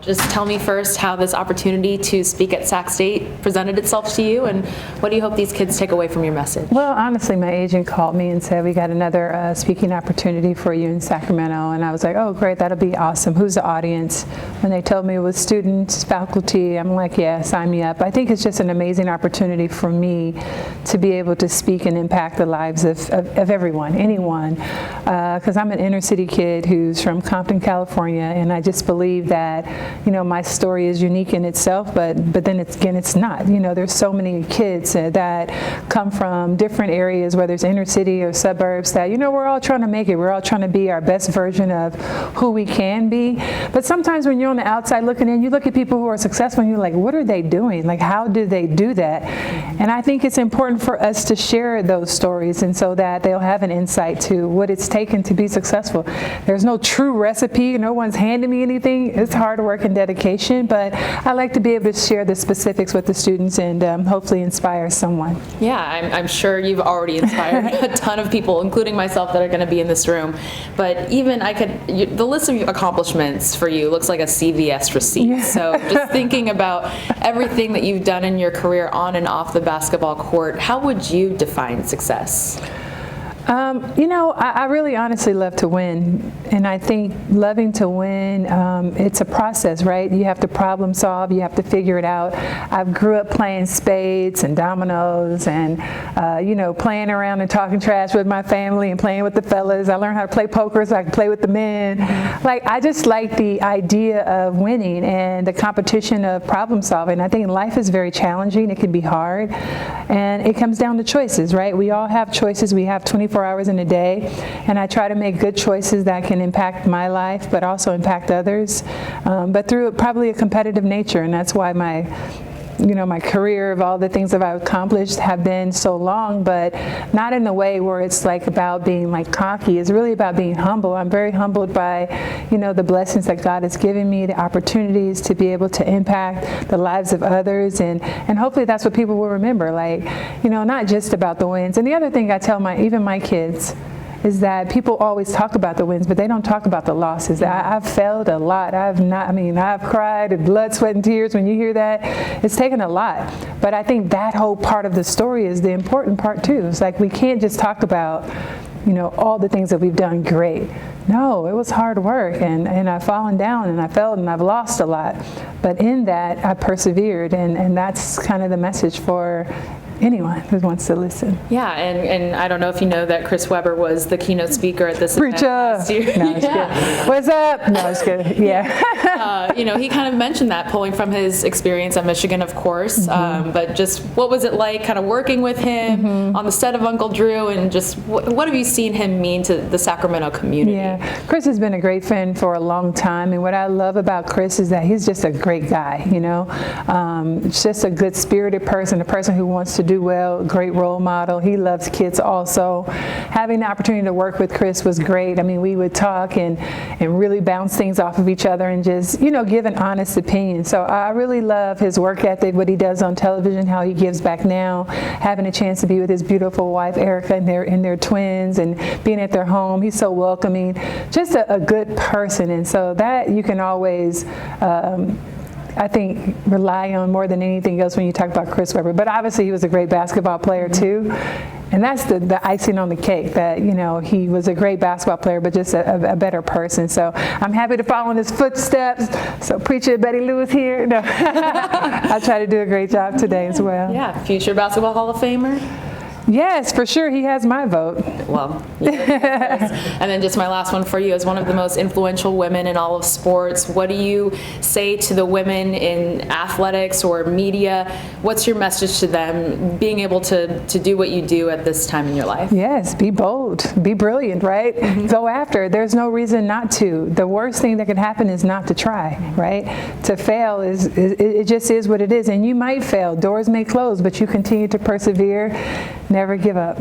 Just tell me first how this opportunity to speak at Sac State presented itself to you, and what do you hope these kids take away from your message? Well, honestly, my agent called me and said, we got another speaking opportunity for you in Sacramento, and I was like, oh, great, that'll be awesome. Who's the audience? When they told me it was students, faculty, I'm like, yeah, sign me up. I think it's just an amazing opportunity for me to be able to speak and impact the lives of everyone, anyone, because I'm an inner city kid who's from Compton, California, and I just believe that my story is unique in itself, but then it's not. There's so many kids that come from different areas, whether it's inner city or suburbs, that, we're all trying to make it. We're all trying to be our best version of who we can be. But sometimes when you're on the outside looking in, you look at people who are successful and you're like, what are they doing? Like, how do they do that? And I think it's important for us to share those stories, and so that they'll have an insight to what it's taken to be successful. There's no true recipe. No one's handing me anything. It's hard work and dedication, but I like to be able to share the specifics with the students and hopefully inspire someone. Yeah, I'm sure you've already inspired a ton of people, including myself, that are going to be in this room. But even the list of accomplishments for you looks like a CVS receipt. Yeah. So just thinking about everything that you've done in your career on and off the basketball court, how would you define success? I really honestly love to win, and I think loving to win, it's a process, right? You have to problem solve, you have to figure it out. I grew up playing spades and dominoes and, playing around and talking trash with my family and playing with the fellas. I learned how to play poker so I could play with the men. Like, I just like the idea of winning and the competition of problem solving. I think life is very challenging. It can be hard, and it comes down to choices, right? We all have choices. We have 24 hours in a day, and I try to make good choices that can impact my life but also impact others, but through probably a competitive nature. And that's why my career of all the things that I've accomplished have been so long, but not in the way where it's like about being like cocky. It's really about being humble. I'm very humbled by, the blessings that God has given me, the opportunities to be able to impact the lives of others, and hopefully that's what people will remember. Like, not just about the wins. And the other thing I tell even my kids is that people always talk about the wins, but they don't talk about the losses. I've failed a lot. I've cried blood, sweat, and tears. When you hear that, it's taken a lot. But I think that whole part of the story is the important part too. It's like, we can't just talk about, all the things that we've done great. No, it was hard work, and I've fallen down, and I failed, and I've lost a lot. But in that, I persevered, and that's kind of the message for anyone who wants to listen. Yeah, and I don't know if you know that Chris Webber was the keynote speaker at this event last year. No, it's good. What's up? No, it's good. Yeah. He kind of mentioned that, pulling from his experience at Michigan, of course, but just what was it like kind of working with him on the set of Uncle Drew, and just what have you seen him mean to the Sacramento community? Yeah, Chris has been a great friend for a long time, and what I love about Chris is that he's just a great guy, just a good spirited person, a person who wants to do well, a great role model. He loves kids also. Having the opportunity to work with Chris was great. I mean, we would talk and really bounce things off of each other and just, give an honest opinion. So I really love his work ethic, what he does on television, how he gives back now, having a chance to be with his beautiful wife, Erica, and their twins, and being at their home. He's so welcoming, just a good person. And so that you can always I think rely on more than anything else when you talk about Chris Webber. But obviously he was a great basketball player too. And that's the icing on the cake, that, he was a great basketball player, but just a better person. So I'm happy to follow in his footsteps. So preacher Betty Lewis here. No. I'll try to do a great job today as well. Yeah, future basketball Hall of Famer. Yes, for sure. He has my vote. Well, yeah. And then just my last one for you. As one of the most influential women in all of sports, what do you say to the women in athletics or media? What's your message to them, being able to do what you do at this time in your life? Yes, be bold, be brilliant, right? Go after it. There's no reason not to. The worst thing that can happen is not to try, right? To fail it just is what it is. And you might fail. Doors may close, but you continue to persevere. Never give up.